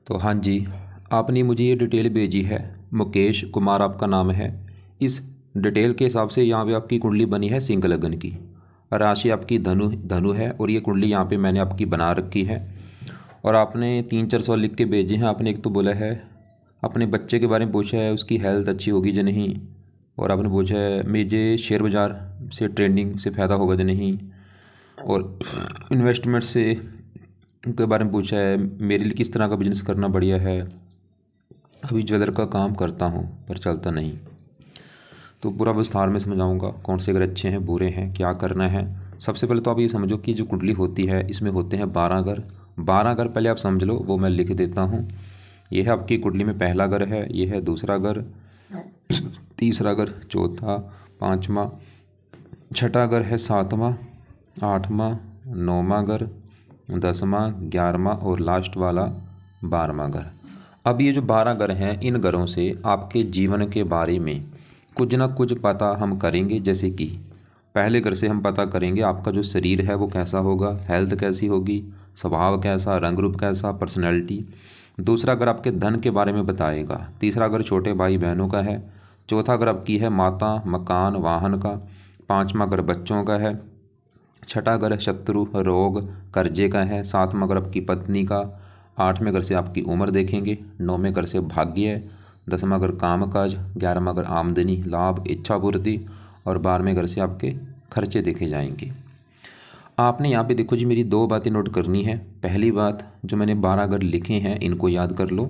तो हाँ जी, आपने मुझे ये डिटेल भेजी है। मुकेश कुमार आपका नाम है। इस डिटेल के हिसाब से यहाँ पे आपकी कुंडली बनी है सिंह लगन की। राशि आपकी धनु धनु है और ये कुंडली यहाँ पे मैंने आपकी बना रखी है। और आपने 3-4 सवाल लिख के भेजे हैं। आपने एक तो बोला है, अपने बच्चे के बारे में पूछा है, उसकी हेल्थ अच्छी होगी या नहीं। और आपने पूछा है मुझे शेयर बाज़ार से ट्रेडिंग से फ़ायदा होगा या नहीं। और इन्वेस्टमेंट से के बारे में पूछा है, मेरे लिए किस तरह का बिजनेस करना बढ़िया है। अभी ज्वेलर का काम करता हूँ पर चलता नहीं। तो पूरा विस्तार में समझाऊंगा कौन से घर अच्छे हैं बुरे हैं, क्या करना है। सबसे पहले तो आप ये समझो कि जो कुंडली होती है इसमें होते हैं 12 घर। 12 घर पहले आप समझ लो, वो मैं लिख देता हूँ। ये है आपकी कुंडली में पहला घर है, ये है दूसरा घर, तीसरा घर, चौथा, पाँचवा, छठा घर है सातवां, आठवां, नौवां घर, 10वां, 11वां और लास्ट वाला 12वां घर। अब ये जो 12 घर हैं, इन घरों से आपके जीवन के बारे में कुछ ना कुछ पता हम करेंगे। जैसे कि पहले घर से हम पता करेंगे आपका जो शरीर है वो कैसा होगा, हेल्थ कैसी होगी, स्वभाव कैसा, रंग रूप कैसा, पर्सनैलिटी। दूसरा घर आपके धन के बारे में बताएगा। तीसरा घर छोटे भाई बहनों का है। चौथा घर आपकी है माता, मकान, वाहन का। पाँचवां घर बच्चों का है। छठा घर शत्रु, रोग, कर्जे का है। सातवां घर आपकी पत्नी का। आठवें घर से आपकी उम्र देखेंगे। नौवें घर से भाग्य है। 10वां घर कामकाज। 11वां घर आमदनी, लाभ, इच्छा पूर्ति। और 12वें घर से आपके खर्चे देखे जाएंगे। आपने यहाँ पे देखो जी, मेरी 2 बातें नोट करनी है। पहली बात, जो मैंने 12 घर लिखे हैं इनको याद कर लो।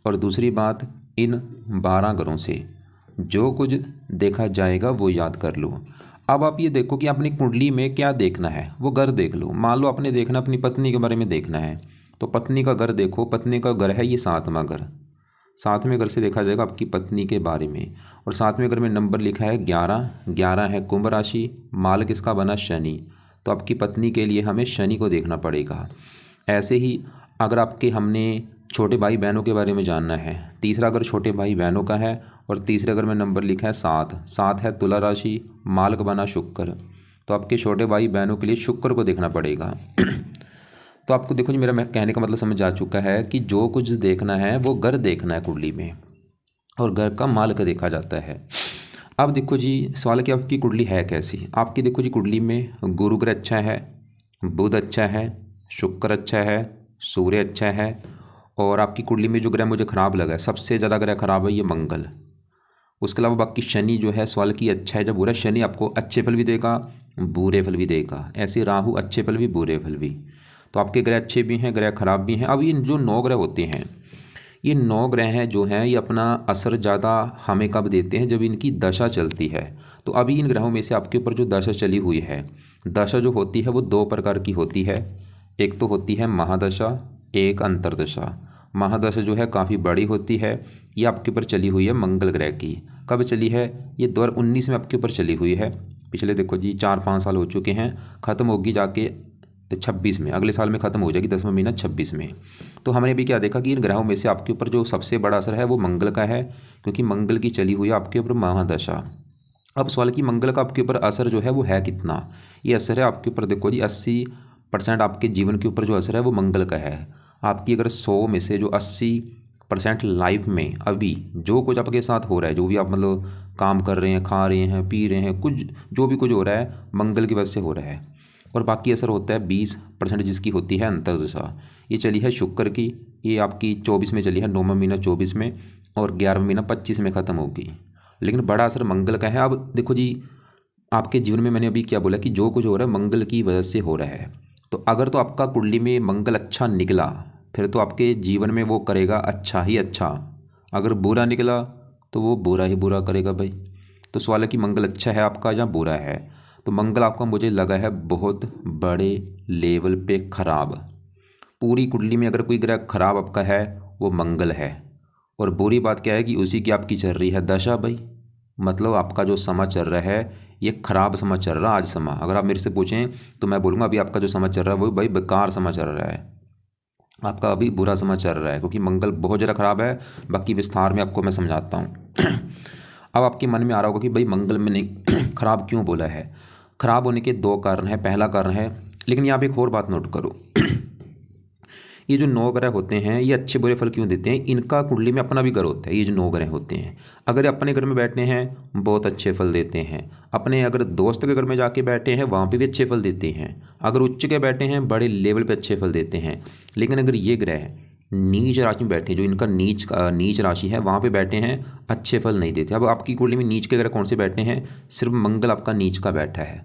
और दूसरी बात, इन 12 घरों से जो कुछ देखा जाएगा वो याद कर लो। अब आप ये देखो कि अपनी कुंडली में क्या देखना है, वो घर देख लो। मान लो आपने देखना अपनी पत्नी के बारे में देखना है, तो पत्नी का घर देखो। पत्नी का घर है ये 7वां घर। 7वें घर से देखा जाएगा आपकी पत्नी के बारे में। और 7वें घर में नंबर लिखा है 11। 11 है कुंभ राशि, माल किसका बना, शनि। तो आपकी पत्नी के लिए हमें शनि को देखना पड़ेगा। ऐसे ही अगर आपके हमने छोटे भाई बहनों के बारे में जानना है, तीसरा अगर छोटे भाई बहनों का है और तीसरे अगर में नंबर लिखा है 7। 7 है तुला राशि, माल का बना शुक्र। तो आपके छोटे भाई बहनों के लिए शुक्र को देखना पड़ेगा। तो आपको देखो जी, मेरा मैं कहने का मतलब समझ आ चुका है कि जो कुछ देखना है वो घर देखना है कुंडली में, और घर का माल का देखा जाता है। अब देखो जी, सवाल कि आपकी कुंडली है कैसी। आपकी देखो जी, कुंडली में गुरु ग्रह अच्छा है, बुध अच्छा है, शुक्र अच्छा है, सूर्य अच्छा है। और आपकी कुंडली में जो ग्रह मुझे खराब लगा है, सबसे ज़्यादा ग्रह खराब है ये मंगल। उसके अलावा बाकी शनि जो है, सवाल की अच्छा है जब बुरा। शनि आपको अच्छे फल भी देगा, बुरे फल भी देगा। ऐसे राहु अच्छे फल भी, बुरे फल भी। तो आपके ग्रह अच्छे भी हैं, ग्रह खराब भी हैं। अब ये जो 9 ग्रह होते हैं, ये 9 ग्रह हैं जो हैं, ये अपना असर ज़्यादा हमें कब देते हैं, जब इनकी दशा चलती है। तो अभी इन ग्रहों में से आपके ऊपर जो दशा चली हुई है, दशा जो होती है वो 2 प्रकार की होती है। एक तो होती है महादशा, एक अंतरदशा। महादशा जो है काफ़ी बड़ी होती है। ये आपके ऊपर चली हुई है मंगल ग्रह की। कब चली है, ये 2019 में आपके ऊपर चली हुई है। पिछले देखो जी 4-5 साल हो चुके हैं। ख़त्म होगी जाके 26 में, अगले साल में ख़त्म हो जाएगी 10वां महीना 26 में। तो हमने भी क्या देखा कि इन ग्रहों में से आपके ऊपर जो सबसे बड़ा असर है वो मंगल का है, क्योंकि मंगल की चली हुई है आपके ऊपर महादशा। अब सवाल कि मंगल का आपके ऊपर असर जो है वो है कितना। ये असर है आपके ऊपर देखो जी, 80% आपके जीवन के ऊपर जो असर है वो मंगल का है। आपकी अगर 100 में से जो 80% लाइफ में अभी जो कुछ आपके साथ हो रहा है, जो भी आप मतलब काम कर रहे हैं, खा रहे हैं, पी रहे हैं, कुछ जो भी कुछ हो रहा है मंगल की वजह से हो रहा है। और बाकी असर होता है 20% जिसकी होती है अंतर्दशा। ये चली है शुक्र की, ये आपकी 24 में चली है, 9वां महीना 24 में, और 11वां महीना 25 में ख़त्म होगी। लेकिन बड़ा असर मंगल का है। अब देखो जी, आपके जीवन में मैंने अभी क्या बोला कि जो कुछ हो रहा है मंगल की वजह से हो रहा है। तो अगर तो आपका कुंडली में मंगल अच्छा निकला, फिर तो आपके जीवन में वो करेगा अच्छा ही अच्छा। अगर बुरा निकला तो वो बुरा ही बुरा करेगा भाई। तो सवाल है कि मंगल अच्छा है आपका या बुरा है। तो मंगल आपका मुझे लगा है बहुत बड़े लेवल पे खराब। पूरी कुंडली में अगर कोई ग्रह खराब आपका है वो मंगल है। और बुरी बात क्या है कि उसी की आपकी चल रही है दशा भाई। मतलब आपका जो समय चल रहा है ये खराब समय चल रहा है। आज समय अगर आप मेरे से पूछें तो मैं बोलूँगा अभी आपका जो समय चल रहा है वो भाई बेकार समय चल रहा है। आपका अभी बुरा समय चल रहा है, क्योंकि मंगल बहुत ज़्यादा खराब है। बाकी विस्तार में आपको मैं समझाता हूँ। अब आपके मन में आ रहा होगा कि भाई मंगल में नहीं खराब क्यों बोला है। खराब होने के 2 कारण हैं। पहला कारण है, लेकिन यहाँ पे एक और बात नोट करो। ये जो 9 ग्रह होते हैं ये अच्छे बुरे फल क्यों देते हैं, इनका कुंडली में अपना भी घर होता है। ये जो 9 ग्रह होते हैं अगर अपने घर में बैठे हैं बहुत अच्छे फल देते हैं, अपने अगर दोस्त के घर में जाके बैठे हैं वहाँ पे भी अच्छे फल देते हैं, अगर उच्च के बैठे हैं बड़े लेवल पे अच्छे फल देते हैं। लेकिन अगर ये ग्रह नीच राशि में बैठे, जो इनका नीच राशि है वहाँ पे बैठे हैं, अच्छे फल नहीं देते। अब आपकी कुंडली में नीच के ग्रह कौन से बैठे हैं, सिर्फ मंगल आपका नीच का बैठा है।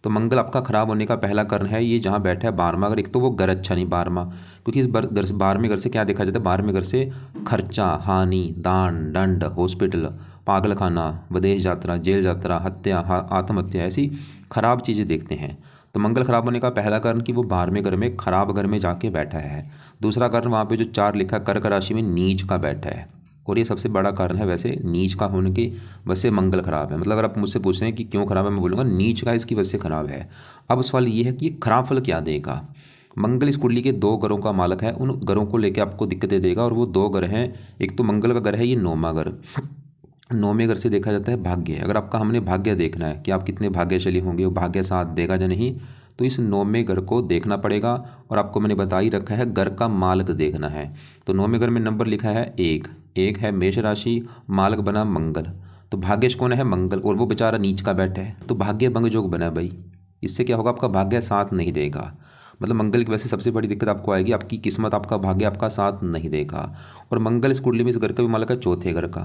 तो मंगल आपका खराब होने का पहला कारण है ये जहाँ बैठा है 12वां घर। एक तो वो घर अच्छा नहीं 12वां, क्योंकि इस घर से 12वें घर से क्या देखा जाता है, 12वें घर से खर्चा, हानि, दान, दंड, हॉस्पिटल, पागल खाना, विदेश यात्रा, जेल यात्रा, हत्या, आत्महत्या, ऐसी खराब चीज़ें देखते हैं। तो मंगल खराब होने का पहला कारण कि वो 12वें घर में खराब घर में जाके बैठा है। दूसरा कारण वहाँ पे जो 4 लिखा कर्क राशि में नीच का बैठा है, और ये सबसे बड़ा कारण है वैसे नीच का होने की वजह से मंगल खराब है। मतलब अगर आप मुझसे पूछ रहे हैं कि क्यों खराब है, मैं बोलूँगा नीच का इसकी वजह से खराब है। अब सवाल ये है कि ये खराब फल क्या देगा। मंगल इस कुंडली के 2 घरों का मालक है, उन घरों को लेकर आपको दिक्कतें देगा, और वो 2 घर हैं। एक तो मंगल का घर है ये 9वां घर। 9वें घर से देखा जाता है भाग्य। अगर आपका हमने भाग्य देखना है कि आप कितने भाग्यशाली होंगे, वो भाग्य साथ देगा या नहीं, तो इस 9वें घर को देखना पड़ेगा। और आपको मैंने बता ही रखा है घर का मालक देखना है। तो 9वें घर में नंबर लिखा है 1, 1 है मेष राशि, मालक बना मंगल। तो भाग्यश कौन है, मंगल, और वो बेचारा नीच का बैठा है, तो भाग्य भंग योग बना भाई। इससे क्या होगा, आपका भाग्य साथ नहीं देगा। मतलब मंगल की वजह से सबसे बड़ी दिक्कत आपको आएगी, आपकी किस्मत, आपका भाग्य आपका साथ नहीं देगा। और मंगल इस कुंडली में इस घर का भी मालक है 4थे घर का।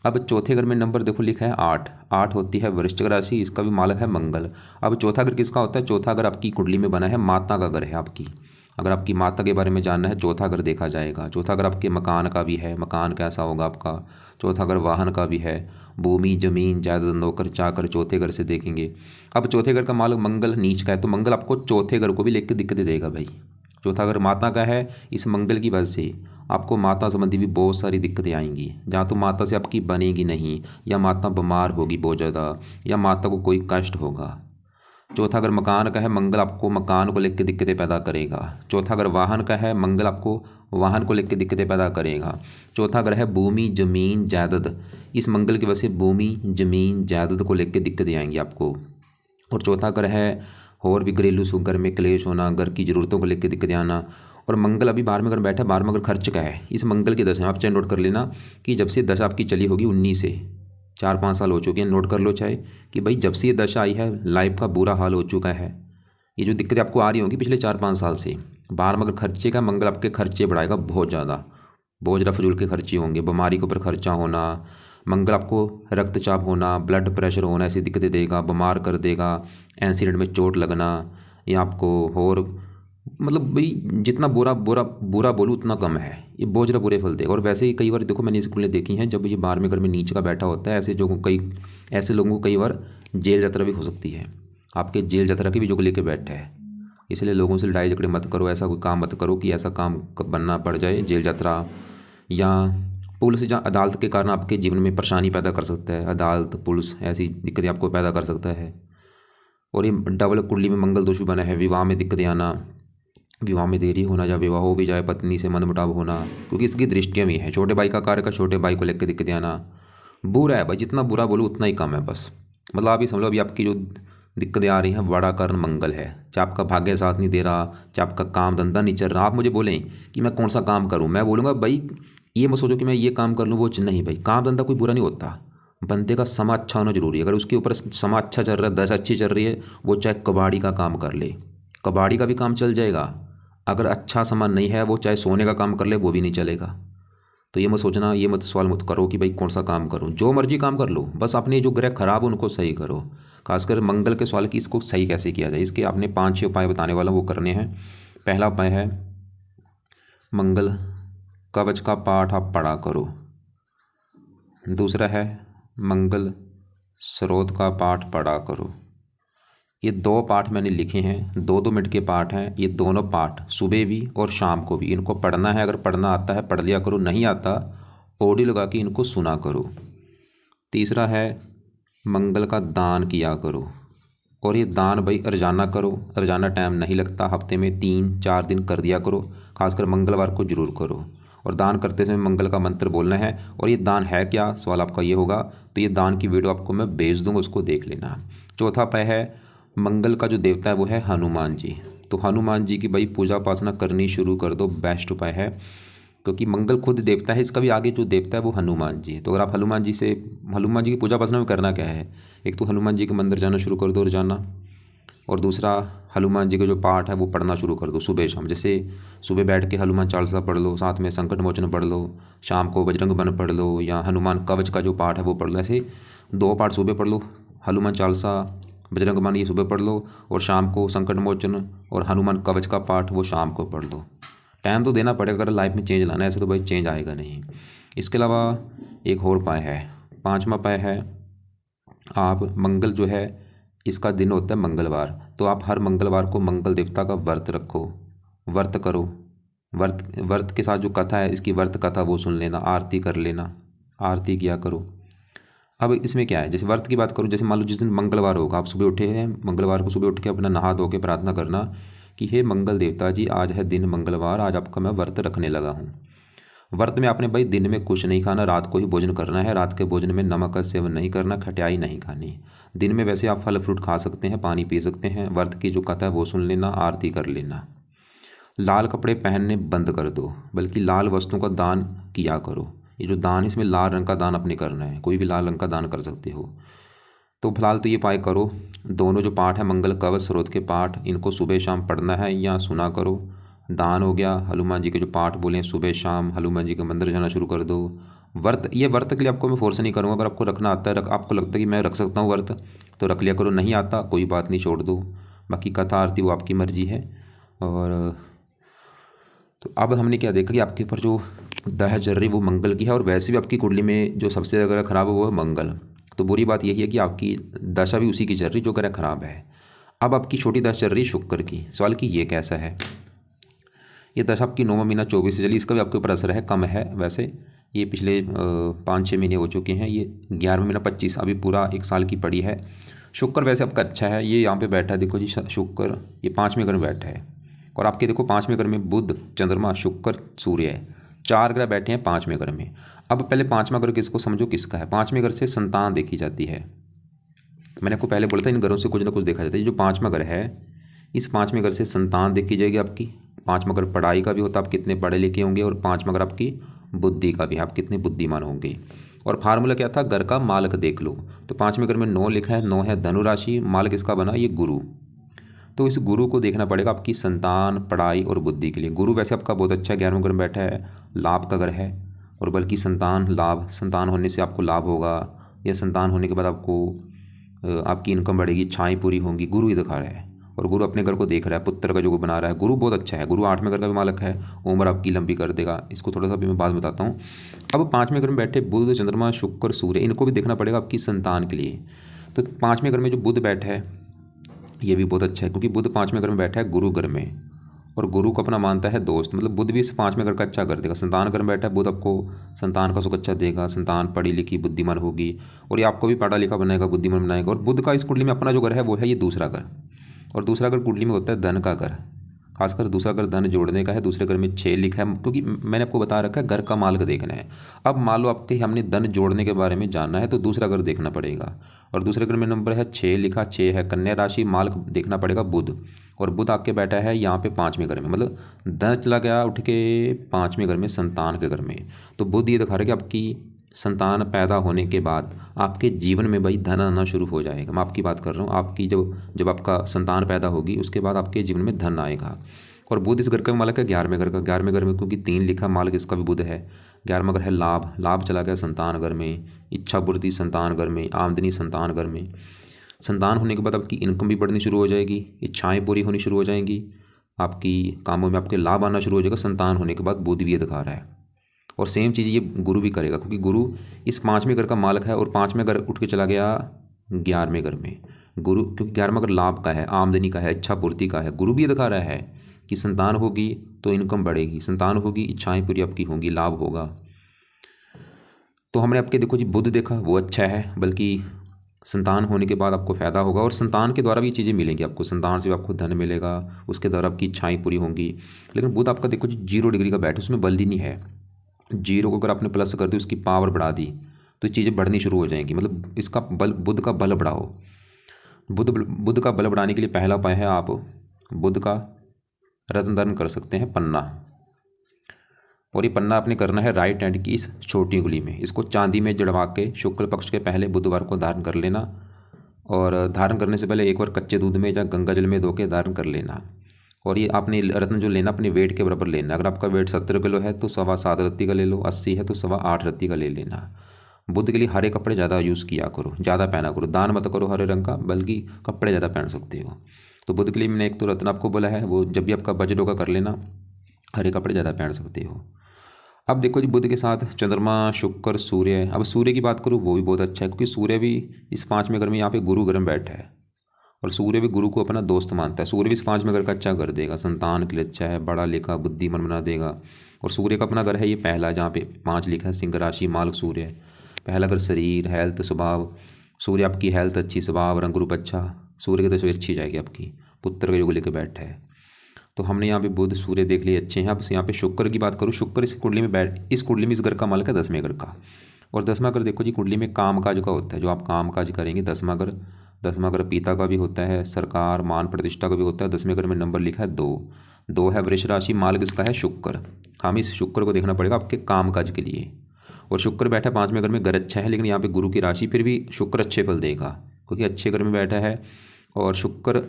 अब 4थे घर में नंबर देखो लिखा है 8, 8 होती है वृश्चिक राशि, इसका भी मालक है मंगल। अब 4था घर किसका होता है, 4था घर आपकी कुंडली में बना है माता का घर है आपकी। अगर आपकी माता के बारे में जानना है 4था घर देखा जाएगा। 4था घर आपके मकान का भी है, मकान कैसा होगा आपका। 4था घर वाहन का भी है, भूमि, जमीन, जायदाद, नौकर चाकर 4थे घर से देखेंगे। अब 4थे घर का मालक मंगल नीच का है, तो मंगल आपको 4थे घर को भी लेकर दिक्कतें देगा भाई। 4था घर माता का है, इस मंगल की वजह से आपको माता संबंधी भी बहुत सारी दिक्कतें आएंगी। जहाँ तो माता से आपकी बनेगी नहीं, या माता बीमार होगी बहुत ज़्यादा, या माता को कोई कष्ट होगा। 4था घर मकान का है, मंगल आपको मकान को लेकर दिक्कतें पैदा करेगा। 4था घर वाहन का है, मंगल आपको वाहन को लेकर दिक्कतें पैदा करेगा। 4था घर है भूमि, जमीन, जायदाद, इस मंगल की वजह से भूमि, जमीन, जायदाद को लेकर दिक्कतें आएंगी आपको। और 4था घर है और भी घरेलू सुख, घर में क्लेश होना, घर की ज़रूरतों को लेकर दिक्कतें आना। और मंगल अभी 12वें घर में बैठा है, 12वां घर खर्च का है। इस मंगल की दशा आप चाहे नोट कर लेना कि जब से दशा आपकी चली होगी 19 से 4-5 साल हो चुके हैं, नोट कर लो चाहे कि भाई जब से ये दशा आई है लाइफ का बुरा हाल हो चुका है। ये जो दिक्कतें आपको आ रही होंगी पिछले 4-5 साल से, 12वां घर खर्चे का, मंगल आपके खर्चे बढ़ाएगा बहुत ज़्यादा, बहुत ज़्यादा फजूल के खर्चे होंगे। बीमारी के ऊपर खर्चा होना, मंगल आपको रक्तचाप होना, ब्लड प्रेशर होना, ऐसी दिक्कतें देगा, बीमार कर देगा, एक्सीडेंट में चोट लगना, या आपको और मतलब भाई जितना बुरा बुरा बुरा बोलूँ उतना कम है। ये बहुत ज़्यादा बुरे फल देगा। और वैसे ही कई बार देखो मैंने स्कूलें देखी हैं, जब ये 12वें घर में नीचे का बैठा होता है, ऐसे लोगों को कई बार जेल यात्रा भी हो सकती है। आपके जेल यात्रा की भी जो लेके बैठा है। इसलिए लोगों से लड़ाई झगड़े मत करो, ऐसा कोई काम मत करो कि ऐसा काम बनना पड़ जाए, जेल यात्रा या पुलिस या अदालत के कारण आपके जीवन में परेशानी पैदा कर सकता है। अदालत, पुलिस ऐसी दिक्कतें आपको पैदा कर सकता है। और ये डबल कुंडली में मंगल दोष भी बना है, विवाह में दिक्कतें आना, विवाह में देरी होना, या विवाह हो भी जाए पत्नी से मनमुटाव होना, क्योंकि इसकी दृष्टियाँ भी हैं। छोटे भाई का कार्य का, छोटे भाई को लेकर दिक्कतें आना, बुरा है भाई, जितना बुरा बोलो उतना ही कम है बस। मतलब आप ये समझ लो अभी आपकी जो दिक्कतें आ रही हैं बड़ा कारण मंगल है। चाहे आपका भाग्य साथ नहीं दे रहा, चाहे आपका काम धंधा नहीं चल रहा, आप मुझे बोलें कि मैं कौन सा काम करूँ, मैं बोलूँगा भाई ये मत सोचो कि मैं ये काम कर लूँ वो नहीं भाई, काम धंधा कोई बुरा नहीं होता, बंदे का समा अच्छा होना जरूरी है। अगर उसके ऊपर समा अच्छा चल रहा है, दशा अच्छी चल रही है, वो चाहे कबाड़ी का काम कर ले, कबाड़ी का भी काम चल जाएगा। अगर अच्छा सामान नहीं है, वो चाहे सोने का काम कर ले वो भी नहीं चलेगा। तो ये मत सोचना, ये मत सवाल मत करो कि भाई कौन सा काम करूं, जो मर्जी काम कर लो, बस अपने जो ग्रह खराब उनको सही करो। खासकर मंगल के सवाल की इसको सही कैसे किया जाए, इसके आपने 5-6 उपाय बताने वाला वो करने हैं। पहला उपाय है मंगल कवच का पाठ आप पढ़ा करो। दूसरा है मंगल स्रोत का पाठ पढ़ा करो। ये 2 पाठ मैंने लिखे हैं, 2-2 मिनट के पाठ हैं। ये दोनों पाठ सुबह भी और शाम को भी इनको पढ़ना है। अगर पढ़ना आता है पढ़ लिया करो, नहीं आता ऑडियो लगा के इनको सुना करो। तीसरा है मंगल का दान किया करो, और ये दान भाई रोजाना करो, रोजाना टाइम नहीं लगता, हफ्ते में 3-4 दिन कर दिया करो, खासकर मंगलवार को जरूर करो। और दान करते समय मंगल का मंत्र बोलना है। और ये दान है क्या, सवाल आपका ये होगा, तो ये दान की वीडियो आपको मैं भेज दूँगा, उसको देख लेना। चौथा उपाय है मंगल का जो देवता है वो है हनुमान जी। तो हनुमान जी की भाई पूजा उपासना करनी शुरू कर दो, बेस्ट उपाय है। क्योंकि मंगल खुद देवता है, इसका भी आगे जो देवता है वो हनुमान जी है। तो अगर आप हनुमान जी की पूजा उपासना में करना क्या है, एक तो हनुमान जी के मंदिर जाना शुरू कर दो रोजाना, और दूसरा हनुमान जी का जो पाठ है वो पढ़ना शुरू कर दो सुबह शाम। जैसे सुबह बैठ के हनुमान चालीसा पढ़ लो, साथ में संकट मोचन पढ़ लो, शाम को बजरंग बन पढ़ लो, या हनुमान कवच का जो पाठ है वो पढ़ लो। ऐसे 2 पाठ सुबह पढ़ लो, हनुमान चालीसा बजरंग बन ये सुबह पढ़ लो, और शाम को संकट मोचन और हनुमान कवच का पाठ वो शाम को पढ़ लो। टाइम तो देना पड़ेगा अगर लाइफ में चेंज लाना है, ऐसे तो भाई चेंज आएगा नहीं। इसके अलावा एक और उपाय है, 5वां उपाय है, आप मंगल जो है इसका दिन होता है मंगलवार, तो आप हर मंगलवार को मंगल देवता का व्रत रखो, व्रत करो। व्रत के साथ जो कथा है इसकी व्रत कथा वो सुन लेना, आरती कर लेना, आरती किया करो। अब इसमें क्या है, जैसे व्रत की बात करूँ, जैसे मान लो जिस दिन मंगलवार होगा, आप सुबह उठे हैं, मंगलवार को सुबह उठ के अपना नहा धो के प्रार्थना करना कि हे मंगल देवता जी, आज है दिन मंगलवार, आज आपका मैं व्रत रखने लगा हूँ। व्रत में आपने भाई दिन में कुछ नहीं खाना, रात को ही भोजन करना है। रात के भोजन में नमक का सेवन नहीं करना, खटाई नहीं खानी। दिन में वैसे आप फल फ्रूट खा सकते हैं, पानी पी सकते हैं। व्रत की जो कथा है वो सुन लेना, आरती कर लेना। लाल कपड़े पहनने बंद कर दो, बल्कि लाल वस्तुओं का दान किया करो। ये जो दान है इसमें लाल रंग का दान अपने करना है, कोई भी लाल रंग का दान कर सकते हो। तो फिलहाल तो ये उपाय करो। दोनों जो पाठ है मंगल कवच स्रोत के पाठ, इनको सुबह शाम पढ़ना है या सुना करो। दान हो गया, हनुमान जी के जो पाठ बोले सुबह शाम हनुमान जी के मंदिर जाना शुरू कर दो। व्रत, ये व्रत के लिए आपको मैं फोर्स नहीं करूँगा, अगर आपको रखना आता है, आपको लगता है कि मैं रख सकता हूँ व्रत, तो रख लिया करो। नहीं आता कोई बात नहीं, छोड़ दो। बाकी कथा आरती वो आपकी मर्जी है। और तो अब हमने क्या देखा कि आपके ऊपर जो दया चल रही वो मंगल की है, और वैसे भी आपकी कुंडली में जो सबसे अगर ख़राब है वो है मंगल। तो बुरी बात यही है कि आपकी दशा भी उसी की चल रही जो ग्रह खराब है। अब आपकी छोटी दशा चल रही शुक्र की। सवाल कि ये कैसा है, ये दशा आपकी 9वां महीना 24 से चली, इसका भी आपके ऊपर असर है, कम है वैसे। ये पिछले 5-6 महीने हो चुके हैं, ये 11वां महीना 25 अभी पूरा 1 साल की पड़ी है। शुक्र वैसे आपका अच्छा है, ये यहाँ पे बैठा है, देखो जी शुक्र ये 5वें घर में बैठा है। और आपके देखो 5वें घर में बुध, चंद्रमा, शुक्र, सूर्य है, 4 ग्रह बैठे हैं 5वें घर में। अब पहले 5वां घर किसको समझो किसका है। 5वें घर से संतान देखी जाती है। मैंने आपको पहले बोला था इन घरों से कुछ ना कुछ देखा जाता है। जो 5वां घर है, इस 5वें घर से संतान देखी जाएगी आपकी। 5वां घर पढ़ाई का भी होता है, आप कितने पढ़े लिखे होंगे, और 5वां घर आपकी बुद्धि का भी, आप कितने बुद्धिमान होंगे। और फार्मूला क्या था, घर का मालक देख लो। तो 5वें घर में 9 लिखा है, 9 है धनु राशि, मालक इसका बना ये गुरु। तो इस गुरु को देखना पड़ेगा आपकी संतान, पढ़ाई और बुद्धि के लिए। गुरु वैसे आपका बहुत अच्छा है, 11वें घर में बैठा है, लाभ का घर है। और बल्कि संतान लाभ, संतान होने से आपको लाभ होगा, या संतान होने के बाद आपको आपकी इनकम बढ़ेगी, इच्छाएँ पूरी होंगी, गुरु ही दिखा रहा है। और गुरु अपने घर को देख रहा है, पुत्र का जो बना रहा है, गुरु बहुत अच्छा है। गुरु 8वें घर का भी मालक है, उम्र आपकी लंबी कर देगा। इसको थोड़ा सा भी मैं बात बताता हूँ। अब 5वें घर में बैठे बुध, चंद्रमा, शुक्र, सूर्य, इनको भी देखना पड़ेगा आपकी संतान के लिए। तो 5वें घर में जो बुध बैठा है ये भी बहुत अच्छा है, क्योंकि बुध 5वें घर में बैठा है गुरु घर में, और गुरु को अपना मानता है दोस्त। मतलब बुध भी इस 5वें घर का अच्छा कर देगा। संतान घर में बैठा है बुध, आपको संतान का सुख अच्छा देगा, संतान पढ़ी लिखी बुद्धिमान होगी, और ये आपको भी पढ़ा लिखा बनाएगा, बुद्धिमान बनाएगा। और बुध का इस कुंडली में अपना जो घर है वो है ये दूसरा घर, और दूसरा घर कुंडली में होता है धन का घर। खासकर दूसरा घर धन जोड़ने का है। दूसरे घर में 6 लिखा है, क्योंकि मैंने आपको बता रखा है घर का मालक देखना है। अब मान लो आपके हमने धन जोड़ने के बारे में जानना है, तो दूसरा घर देखना पड़ेगा। और दूसरे घर में नंबर है 6 लिखा, 6 है कन्या राशि, मालक देखना पड़ेगा बुध। और बुध आके बैठा है यहाँ पे 5वें घर में, मतलब धन चला गया उठ के 5वें घर में, संतान के घर में। तो बुध ये दिखा रहा है कि आपकी संतान पैदा होने के बाद आपके जीवन में भाई धन आना शुरू हो जाएगा। मैं आपकी बात कर रहा हूँ, आपकी जब आपका संतान पैदा होगी उसके बाद आपके जीवन में धन आएगा। और बुध इस घर का मालक है 11वें घर का। 11वें घर में क्योंकि 3 लिखा, मालक इसका भी बुध है। 11वां घर है लाभ, लाभ चला गया संतान घर में, इच्छा पूर्ति संतान घर में, आमदनी संतान घर में। संतान होने के बाद आपकी इनकम भी बढ़नी शुरू हो जाएगी, इच्छाएँ पूरी होनी शुरू हो जाएंगी, आपकी कामों में आपके लाभ आना शुरू हो जाएगा संतान होने के बाद। बुध भी ये दिखा रहा है। और सेम चीज़ ये गुरु भी करेगा, क्योंकि गुरु इस 5वें घर का मालक है, और 5वें घर उठ के चला गया 11वें घर में। गुरु क्योंकि 11वां घर लाभ का है, आमदनी का है, इच्छा पूर्ति का है। गुरु भी ये दिखा रहा है कि संतान होगी तो इनकम बढ़ेगी, संतान होगी इच्छाएं पूरी आपकी होंगी, लाभ होगा। तो हमने आपके देखो जी बुध देखा, वो अच्छा है, बल्कि संतान होने के बाद आपको फ़ायदा होगा, और संतान के द्वारा भी चीज़ें मिलेंगी आपको। संतान से भी आपको धन मिलेगा, उसके द्वारा आपकी इच्छाएँ पूरी होंगी। लेकिन बुध आपका देखो जी 0 डिग्री का बैठ, उसमें बल ही नहीं है। 0 को अगर आपने प्लस कर दी, उसकी पावर बढ़ा दी, तो चीज़ें बढ़नी शुरू हो जाएंगी। मतलब इसका बल, बुध का बल बढ़ाओ। बुध का बल बढ़ाने के लिए पहला उपाय है, आप बुध का रत्न धारण कर सकते हैं पन्ना। और ये पन्ना आपने करना है राइट हैंड की इस छोटी उंगली में। इसको चांदी में जड़वा के शुक्ल पक्ष के पहले बुधवार को धारण कर लेना। और धारण करने से पहले एक बार कच्चे दूध में या गंगा जल में धो के धारण कर लेना। और ये आपने रत्न जो लेना अपने वेट के बराबर लेना। अगर आपका वेट 70 किलो है तो 7.25 रत्ती का ले लो, 80 है तो 8.25 रत्ती का ले लेना। बुध के लिए हरे कपड़े ज़्यादा यूज़ किया करो, ज़्यादा पहना करो। दान मत करो हरे रंग का, बल्कि कपड़े ज़्यादा पहन सकते हो। तो बुध के लिए मैंने एक तो रत्न आपको बोला है, वो जब भी आपका बजट होगा कर लेना। हरे कपड़े ज़्यादा पहन सकते हो। अब देखो जी, बुध के साथ चंद्रमा, शुक्र, सूर्य। अब सूर्य की बात करूँ वो भी बहुत अच्छा है, क्योंकि सूर्य भी इस 5वें घर में यहाँ पे गुरु ग्रह में बैठा है। और सूर्य भी गुरु को अपना दोस्त मानता है। सूर्य भी इस 5वें घर का अच्छा कर देगा, संतान के लिए अच्छा है, बड़ा लिखा बुद्धिमान बना देगा। और सूर्य का अपना घर है ये पहला, जहाँ पे 5 लिखा है, सिंह राशि, मालक सूर्य। पहला घर शरीर, हेल्थ, स्वभाव। सूर्य आपकी हेल्थ अच्छी, स्वभाव रंग रूप अच्छा। सूर्य की दशा अच्छी जाएगी आपकी। पुत्र का योग लेकर बैठा है। तो हमने यहाँ पे बुध सूर्य देख लिए अच्छे हैं। अब यहाँ पे शुक्र की बात करूँ, शुक्र इस कुंडली में इस कुंडली में इस घर का मालिक है 10वें घर का। और 10वां घर देखो जी, कुंडली में काम काज का होता है, जो आप काम काज करेंगे। 10वां घर पिता का भी होता है, सरकार मान प्रतिष्ठा का भी होता है। 10वें घर में नंबर लिखा है 2 है। वृष राशि, मालिक इसका है शुक्र। हम इस शुक्र को देखना पड़ेगा आपके काम काज के लिए। और शुक्र बैठा 5वें घर में, घर अच्छा है, लेकिन यहाँ पे गुरु की राशि, फिर भी शुक्र अच्छे फल देगा क्योंकि अच्छे घर में बैठा है। और शुक्र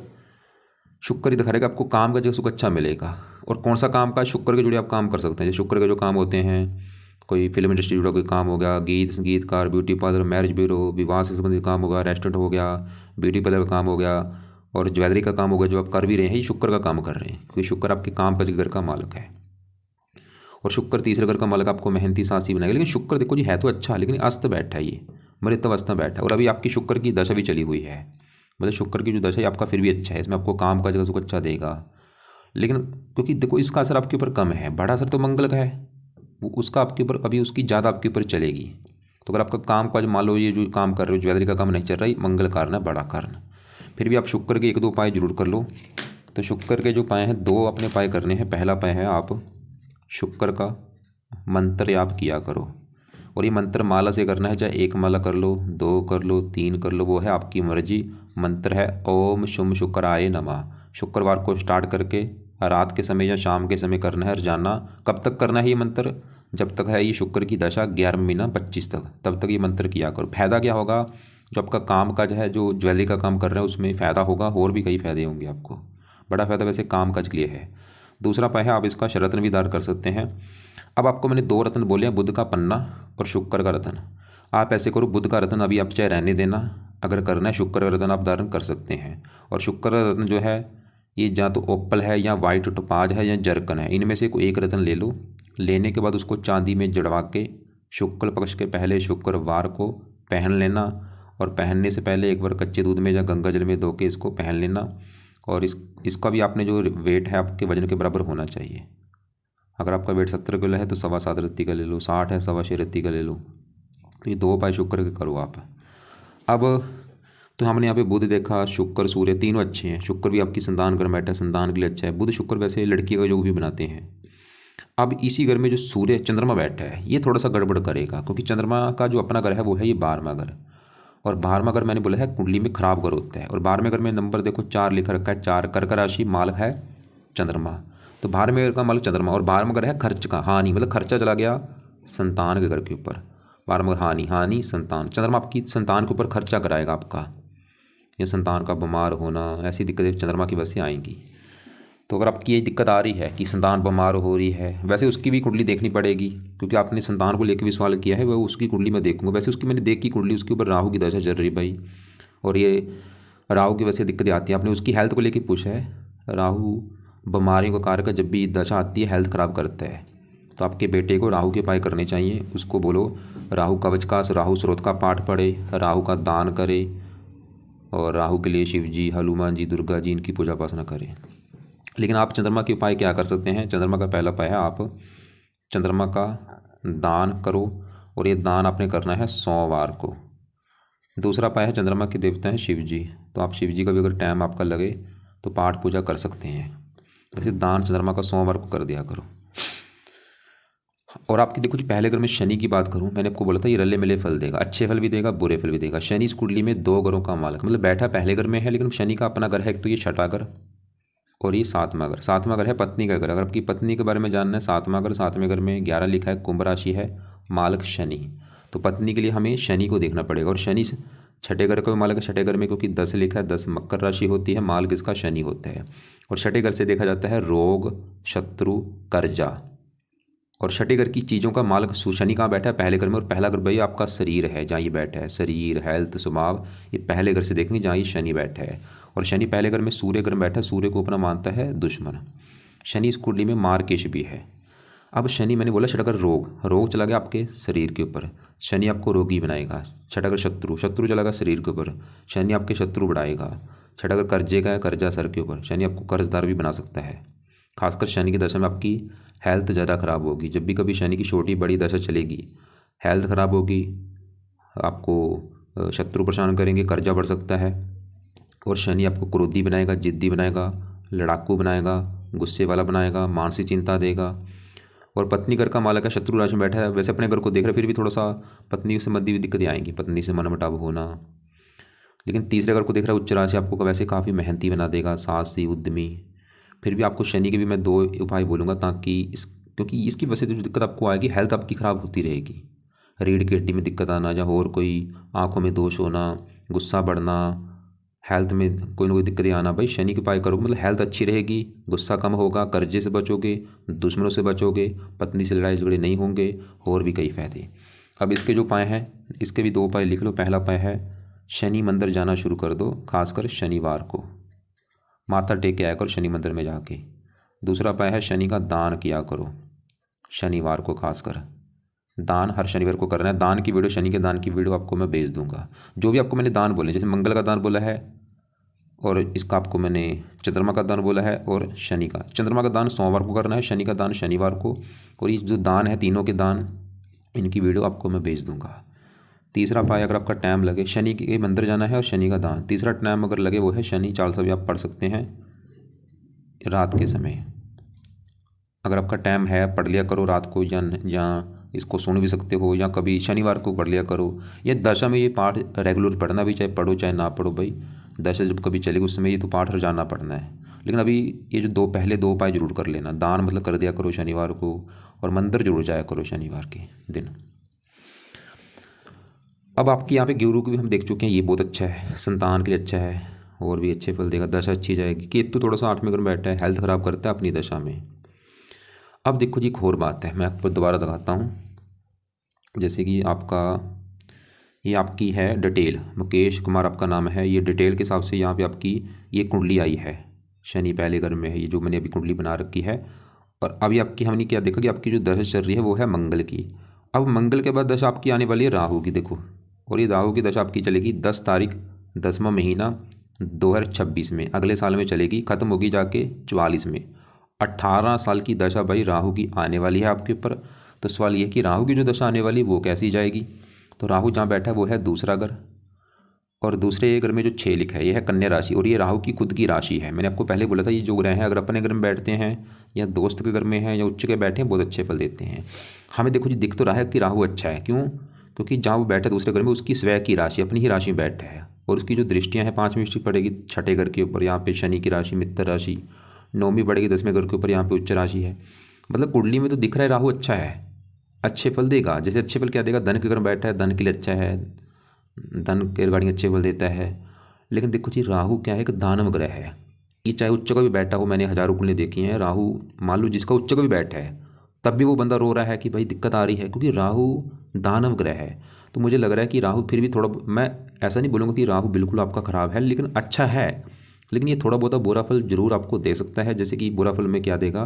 ही दिखा रहेगा आपको काम का जो सुख अच्छा मिलेगा। और कौन सा काम का, शुक्र के जुड़े आप काम कर सकते हैं। जैसे शुक्र के जो काम होते हैं, कोई फिल्म इंडस्ट्री जुड़ा कोई काम हो गया, गीतकार, ब्यूटी पार्लर, मैरिज ब्यूरो, विवाह से संबंधित काम हो गया, रेस्टोरेंट हो गया, ब्यूटी पार्लर का काम हो गया, और ज्वेलरी का काम हो गया, जो आप कर भी रहे हैं ये शुक्र का काम कर रहे हैं, क्योंकि शुक्र आपके काम का घर का मालिक है। और शुक्र तीसरे घर का मालिक आपको मेहनती साहसी बनाएगा। लेकिन शुक्र देखो जी है तो अच्छा, लेकिन अस्त बैठा है, ये मृत अवस्था बैठा है। और अभी आपकी शुक्र की दशा भी चली हुई है, मतलब शुक्र की जो दशा है आपका फिर भी अच्छा है, इसमें आपको काम का जगह सुख अच्छा देगा। लेकिन क्योंकि देखो इसका असर आपके ऊपर कम है, बड़ा असर तो मंगल का है, उसका आपके ऊपर अभी उसकी ज़्यादा आपके ऊपर चलेगी। तो अगर आपका काम काज मान लो ये जो काम कर रहे हो ज्वेलरी का काम नहीं चल रहा है, मंगल कारण है, बड़ा कारण। फिर भी आप शुक्र के 1-2 उपाय जरूर कर लो। तो शुक्र के जो उपाय हैं 2 अपने उपाय करने हैं। पहला उपाय है आप शुक्र का मंत्र आप किया करो। और ये मंत्र माला से करना है, चाहे 1 माला कर लो, 2 कर लो, 3 कर लो, वो है आपकी मर्जी। मंत्र है ओम शुम शुक्राय नमः। शुक्रवार को स्टार्ट करके रात के समय या शाम के समय करना है। रोजाना कब तक करना है ये मंत्र, जब तक है ये शुक्र की दशा 11 महीना 25 तक, तब तक ये मंत्र किया करो। फायदा क्या होगा, जो आपका काम काज है, जो ज्वेलरी का काम कर रहे हैं उसमें फ़ायदा होगा, और भी कई फायदे होंगे आपको। बड़ा फायदा वैसे काम काज के लिए है। दूसरा उपाय है आप इसका शरत्न भी धारण कर सकते हैं। अब आपको मैंने 2 रत्न बोले हैं, बुध का पन्ना और शुक्र का रत्न। आप ऐसे करो, बुध का रत्न अभी आप चाहे रहने देना, अगर करना है शुक्र का रत्न आप धारण कर सकते हैं। और शुक्र का रत्न जो है ये या तो ओपल है या वाइट टोपाज है या जर्कन है, इनमें से कोई एक रत्न ले लो। लेने के बाद उसको चांदी में जड़वा के शुक्ल पक्ष के पहले शुक्रवार को पहन लेना। और पहनने से पहले एक बार कच्चे दूध में या गंगा जल में धो के इसको पहन लेना। और इसका भी आपने जो वेट है आपके वजन के बराबर होना चाहिए। अगर आपका वेट 70 किलो है तो 7.25 रत्ती का ले लो, 60 है 6.25 रत्ती का ले लो। तो ये 2 उपाय शुक्र के करो आप। अब तो हमने यहाँ पे बुध देखा, शुक्र, सूर्य तीनों अच्छे हैं। शुक्र भी आपकी संतान घर में बैठा है, संतान के लिए अच्छा है। बुध शुक्र वैसे लड़की का योग भी बनाते हैं। अब इसी घर में जो सूर्य चंद्रमा बैठा है ये थोड़ा सा गड़बड़ करेगा, क्योंकि चंद्रमा का जो अपना घर है वो है ये 12वां घर। और 12वां घर मैंने बोला है कुंडली में खराब घर होता है। और 12वें घर में नंबर देखो 4 लिखा रखा है, 4 कर्क राशि, मालक है चंद्रमा। तो 12वें घर का मालक चंद्रमा, और 12वां घर है खर्च का, हानि, मतलब खर्चा चला गया संतान के घर के ऊपर। 12वां घर हानि संतान। चंद्रमा आपकी संतान के ऊपर खर्चा कराएगा आपका, या संतान का बीमार होना, ऐसी दिक्कतें चंद्रमा की वजह से आएंगी। तो अगर आपकी ये दिक्कत आ रही है कि संतान बीमार हो रही है, वैसे उसकी भी कुंडली देखनी पड़ेगी, क्योंकि आपने संतान को लेकर भी सवाल किया है, वह उसकी कुंडली मैं देखूंगा। वैसे उसकी मैंने देखी कुंडली, उसके ऊपर राहु की दशा चल रही भाई, और ये राहु की वजह से दिक्कतें आती हैं। आपने उसकी हेल्थ को लेकर पूछा है, राहु बीमारियों का कारक, जब भी दशा आती है हेल्थ ख़राब करता है। तो आपके बेटे को राहु के उपाय करने चाहिए। उसको बोलो राहु कवच का, राहु स्रोत का पाठ पढ़े, राहु का दान करे, और राहु के लिए शिव जी, हनुमान जी, दुर्गा जी, इनकी पूजा उपासना करें। लेकिन आप चंद्रमा के उपाय क्या कर सकते हैं। चंद्रमा का पहला उपाय है आप चंद्रमा का दान करो, और ये दान आपने करना है सोमवार को। दूसरा उपाय है चंद्रमा के देवता हैं शिव जी, तो आप शिव जी का भी अगर टाइम आपका लगे तो पाठ पूजा कर सकते हैं। वैसे दान चंद्रमा का सोमवार को कर दिया करो। और आपकी देखो जी पहले घर में शनि की बात करूं, मैंने आपको बोला था ये रले मिले फल देगा, अच्छे फल भी देगा, बुरे फल भी देगा। शनि इस कुंडली में 2 घरों का मालिक, मतलब बैठा पहले घर में है, लेकिन शनि का अपना घर है एक तो ये 6ठा घर, और ये सातवां घर है पत्नी का घर। अगर आपकी पत्नी के बारे में जानना है, सातवें घर में 11 लिखा है, कुंभ राशि है, मालक शनि। तो पत्नी के लिए हमें शनि को देखना पड़ेगा। और शनि छठे घर का मालक है, छठे घर में क्योंकि 10 लिखा है, 10 मकर राशि होती है, मालक इसका शनि होता है। और छठे घर से देखा जाता है रोग, शत्रु, कर्जा। और छठे घर की चीज़ों का मालक शनि कहाँ बैठा है? पहले घर में। और पहला घर भाई आपका शरीर है, जहाँ ये बैठा है, शरीर, हेल्थ, स्वभाव, ये पहले घर से देखेंगे जहाँ ये शनि बैठा है। और शनि पहले घर में सूर्य घर में बैठा है, सूर्य को अपना मानता है दुश्मन। शनि इस कुंडली में मार्केश भी है। अब शनि मैंने बोला छठा घर रोग चला गया आपके शरीर के ऊपर, शनि आपको रोगी बनाएगा। छठा घर शत्रु चला गया शरीर के ऊपर, शनि आपके शत्रु बढ़ाएगा। छठा घर कर्जे का है, कर्जा सर के ऊपर, शनि आपको कर्जदार भी बना सकता है। खासकर शनि की दशा में आपकी हेल्थ ज़्यादा ख़राब होगी। जब भी कभी शनि की छोटी बड़ी दशा चलेगी, हेल्थ ख़राब होगी, आपको शत्रु परेशान करेंगे, कर्जा बढ़ सकता है। और शनि आपको क्रोधी बनाएगा, जिद्दी बनाएगा, लड़ाकू बनाएगा, गुस्से वाला बनाएगा, मानसिक चिंता देगा। और पत्नी घर का मालक है, शत्रु राशि में बैठा है, वैसे अपने घर को देख रहा है, फिर भी थोड़ा सा पत्नी से मध्य दिक्कतें आएंगी, पत्नी से मनमुटाव होना। लेकिन तीसरे घर को देख रहा है उच्च राशि, आपको वैसे काफ़ी मेहनती बना देगा, साहसी, उद्यमी। फिर भी आपको शनि के भी मैं 2 उपाय बोलूँगा, ताकि क्योंकि इसकी वजह से जो दिक्कत आपको आएगी, हेल्थ आपकी ख़राब होती रहेगी। रीढ़ की हड्डी में दिक्कत आना, या और कोई आँखों में दोष होना, गुस्सा बढ़ना, हेल्थ में कोई ना कोई दिक्कतें आना। भाई शनि के उपाय करोगे मतलब हेल्थ अच्छी रहेगी, गुस्सा कम होगा, कर्जे से बचोगे, दुश्मनों से बचोगे, पत्नी से लड़ाई झगड़े नहीं होंगे, और भी कई फायदे। अब इसके जो उपाय हैं, इसके भी 2 उपाय लिख लो। पहला उपाय है शनि मंदिर जाना शुरू कर दो, खासकर शनिवार को माथा टेक के आया करो शनि मंदिर में जाके। दूसरा उपाय है शनि का दान किया करो, शनिवार को खासकर दान हर शनिवार को करना है। दान की वीडियो, शनि के दान की वीडियो आपको मैं भेज दूंगा। जो भी आपको मैंने दान बोले, जैसे मंगल का दान बोला है, और इसका आपको मैंने चंद्रमा का दान बोला है, और शनि का। चंद्रमा का दान सोमवार को करना है, शनि का दान शनिवार को। और ये जो दान है, तीनों के दान, इनकी वीडियो आपको मैं भेज दूंगा। तीसरा उपाय, अगर आपका टाइम लगे, शनि के मंदिर जाना है और शनि का दान। तीसरा टाइम अगर लगे वो है शनि चालीसा भी आप पढ़ सकते हैं रात के समय। अगर आपका टाइम है, पढ़ लिया करो रात को, या इसको सुन भी सकते हो, या कभी शनिवार को पढ़ लिया करो। ये दशा में ये पाठ रेगुलर पढ़ना भी, चाहे पढ़ो चाहे ना पढ़ो भाई। दशा जब कभी चलेगी उस समय ये तो पाठ रोजाना पढ़ना है। लेकिन अभी ये जो पहले 2 उपाय जरूर कर लेना। दान मतलब कर दिया करो शनिवार को, और मंदिर जरूर जाया करो शनिवार के दिन। अब आपकी यहाँ पे गुरु को भी हम देख चुके हैं, ये बहुत अच्छा है, संतान के लिए अच्छा है, और भी अच्छे फल देगा, दशा अच्छी जाएगी। केतु थोड़ा सा 8वें घर में बैठा है, हेल्थ ख़राब करता है अपनी दशा में। अब देखो जी, एक और बात है, मैं आपको दोबारा दिखाता हूँ। जैसे कि ये आपकी है डिटेल, मुकेश कुमार आपका नाम है। ये डिटेल के हिसाब से यहाँ पे आपकी ये कुंडली आई है, शनि पहले घर में है, ये जो मैंने अभी कुंडली बना रखी है। और अभी आपकी हमने क्या देखा कि आपकी जो दशा चल रही है वो है मंगल की। अब मंगल के बाद दशा आपकी आने वाली है राहु की, देखो। और ये राहु की दशा आपकी चलेगी 10 तारीख 10वां महीना 2026 में, अगले साल में चलेगी, ख़त्म होगी जाके 44 में। 18 साल की दशा भाई राहु की आने वाली है आपके ऊपर। तो सवाल ये कि राहु की जो दशा आने वाली वो कैसी जाएगी। तो राहु जहाँ बैठा है वो है दूसरा घर, और दूसरे घर में जो 6 लिखा है ये है कन्या राशि, और ये राहु की खुद की राशि है। मैंने आपको पहले बोला था ये जो ग्रह हैं अगर अपने घर में बैठते हैं, या दोस्त के घर में हैं, या उच्च के बैठे हैं, बहुत अच्छे फल देते हैं। हमें देखो जी, दिख तो रहा है कि राहु अच्छा है। क्यों? क्योंकि जहाँ वो बैठा है दूसरे घर में, उसकी स्वयं की राशि, अपनी ही राशि में बैठा है, और उसकी जो दृष्टियाँ हैं 5वीं दृष्टि पड़ेगी छठे घर के ऊपर, यहाँ पे शनि की राशि, मित्र राशि। 9वीं पड़ेगी 10वें घर के ऊपर, यहाँ पे उच्च राशि है। मतलब कुंडली में तो दिख रहा है राहु अच्छा है, अच्छे फल देगा। जैसे अच्छे फल क्या देगा, धन के घर में बैठा है, धन के लिए अच्छा है, धन के रिगार्डिंग अच्छे फल देता है। लेकिन देखो जी, राहु क्या है, एक दानव ग्रह है। ये चाहे उच्च का भी बैठा हो, मैंने हजारों कुंडली देखी हैं, राहु मान लो जिसका उच्च का भी बैठा है, तब भी वो बंदा रो रहा है कि भाई दिक्कत आ रही है, क्योंकि राहु दानव ग्रह है। तो मुझे लग रहा है कि राहु फिर भी थोड़ा, मैं ऐसा नहीं बोलूँगा कि राहु बिल्कुल आपका ख़राब है, लेकिन अच्छा है। लेकिन ये थोड़ा बहुत बुरा फल जरूर आपको दे सकता है। जैसे कि बुरा फल में क्या देगा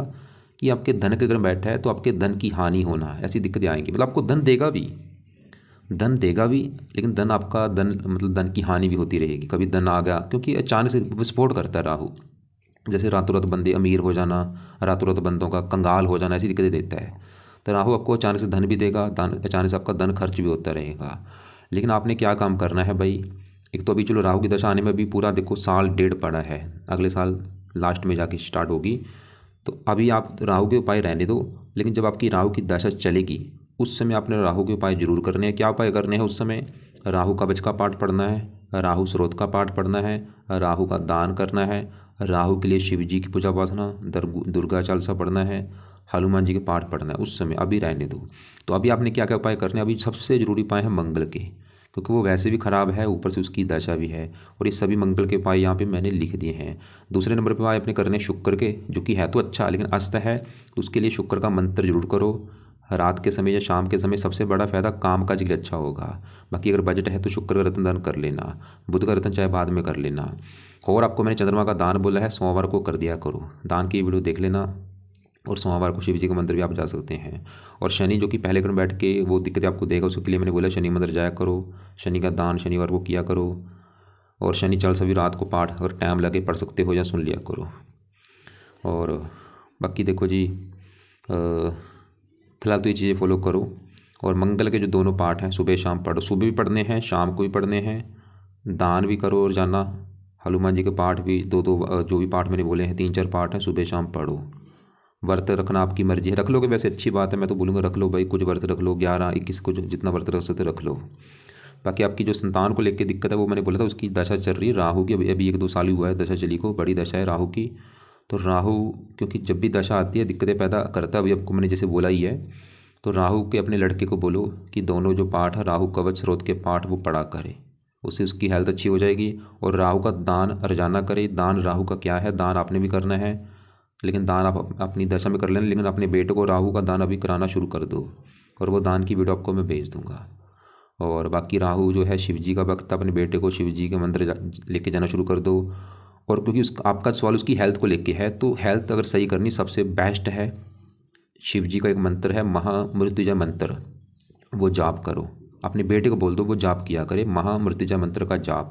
कि आपके धन के घर में बैठा है तो आपके धन की हानि होना, ऐसी दिक्कतें आएंगी। मतलब आपको धन देगा भी, लेकिन धन आपका मतलब धन की हानि भी होती रहेगी। कभी धन आ गया, क्योंकि अचानक से विस्फोट करता है राहु। जैसे रातों रात बंदे अमीर हो जाना, रातों रात बंदों का कंगाल हो जाना, ऐसी दिक्कतें देता है। तो राहु आपको अचानक से धन भी देगा, अचानक से आपका धन खर्च भी होता रहेगा। लेकिन आपने क्या काम करना है भाई, एक तो अभी चलो राहु की दशा आने में भी पूरा देखो 1.5 साल पड़ा है, अगले साल लास्ट में जाके स्टार्ट होगी। तो अभी आप राहु के उपाय रहने दो, लेकिन जब आपकी राहु की दशा चलेगी उस समय आपने राहु के उपाय जरूर करने हैं। क्या उपाय करने हैं उस समय? राहु कवच का पाठ पढ़ना है, राहु स्रोत का पाठ पढ़ना है, राहु का दान करना है, राहु के लिए शिव जी की पूजा उपासना, दुर्गा चालीसा पढ़ना है, हनुमान जी के पाठ पढ़ना है। उस समय अभी रहने दो। तो अभी आपने क्या क्या उपाय करने हैं? अभी सबसे जरूरी उपाय है मंगल के, क्योंकि वो वैसे भी खराब है, ऊपर से उसकी दशा भी है। और ये सभी मंगल के उपाय यहाँ पे मैंने लिख दिए हैं। दूसरे नंबर पे उपाय अपने करने शुक्र के, जो कि है तो अच्छा लेकिन अस्त है, तो उसके लिए शुक्र का मंत्र जरूर करो। रात के समय या शाम के समय सबसे बड़ा फायदा काम काज के लिए अच्छा होगा। बाकी अगर बजट है तो शुक्र का रत्न दान कर लेना, बुध का रत्न चाहे बाद में कर लेना। और आपको मैंने चंद्रमा का दान बोला है, सोमवार को कर दिया करो। दान की वीडियो देख लेना। और सोमवार को शिव जी का मंदिर भी आप जा सकते हैं। और शनि जो कि पहले क्रम बैठ के वो दिक्कतें आपको देगा, उसके लिए मैंने बोला शनि मंदिर जाया करो, शनि का दान शनिवार को किया करो। और शनि चालीसा भी रात को पाठ अगर टाइम लगे पढ़ सकते हो या सुन लिया करो। और बाकी देखो जी, फिलहाल तो ये चीज़ें फॉलो करो। और मंगल के जो दोनों पाठ हैं सुबह शाम पढ़ो, सुबह भी पढ़ने हैं शाम को भी पढ़ने हैं। दान भी करो और जाना, हनुमान जी के पाठ भी दो जो भी पाठ मैंने बोले हैं 3-4 पाठ हैं, सुबह शाम पढ़ो। व्रत रखना आपकी मर्जी है, रख लोगे वैसे अच्छी बात है, मैं तो बोलूँगा रख लो भाई, कुछ व्रत रख लो, 11-21 को जितना व्रत रख सकते रख लो। बाकी आपकी जो संतान को लेकर दिक्कत है वो मैंने बोला था, उसकी दशा चल रही है राहु की, अभी 1-2 साल ही हुआ है दशा चली को, बड़ी दशा है राहु की। तो राहु क्योंकि जब भी दशा आती है दिक्कतें पैदा करता है, अभी आपको मैंने जैसे बोला ही है। तो राहु के अपने लड़के को बोलो कि दोनों जो पाठ है राहु कवच स्रोत के पाठ वो पढ़ा करे, उससे उसकी हेल्थ अच्छी हो जाएगी। और राहु का दान रोजाना करे। दान राहु का क्या है, दान आपने भी करना है, लेकिन दान आप अपनी दशा में कर लेना, लेकिन अपने बेटे को राहु का दान अभी कराना शुरू कर दो। और वो दान की वीडियो आपको मैं भेज दूंगा। और बाकी राहु जो है शिव जी का भक्त, अपने बेटे को शिव जी के मंदिर लेके जाना शुरू कर दो। और क्योंकि आपका सवाल उसकी हेल्थ को लेके है, तो हेल्थ अगर सही करनी सबसे बेस्ट है, शिव जी का एक मंत्र है महामृत्युंजय मंत्र, वो जाप करो। अपने बेटे को बोल दो वो जाप किया करे, महामृत्युंजय मंत्र का जाप।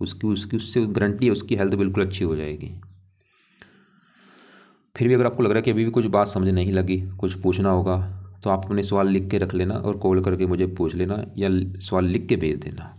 उससे गारंटी है उसकी हेल्थ बिल्कुल अच्छी हो जाएगी। फिर भी अगर आपको लग रहा है कि अभी भी कुछ बात समझ नहीं लगी, कुछ पूछना होगा, तो आप अपने सवाल लिख के रख लेना और कॉल करके मुझे पूछ लेना या सवाल लिख के भेज देना।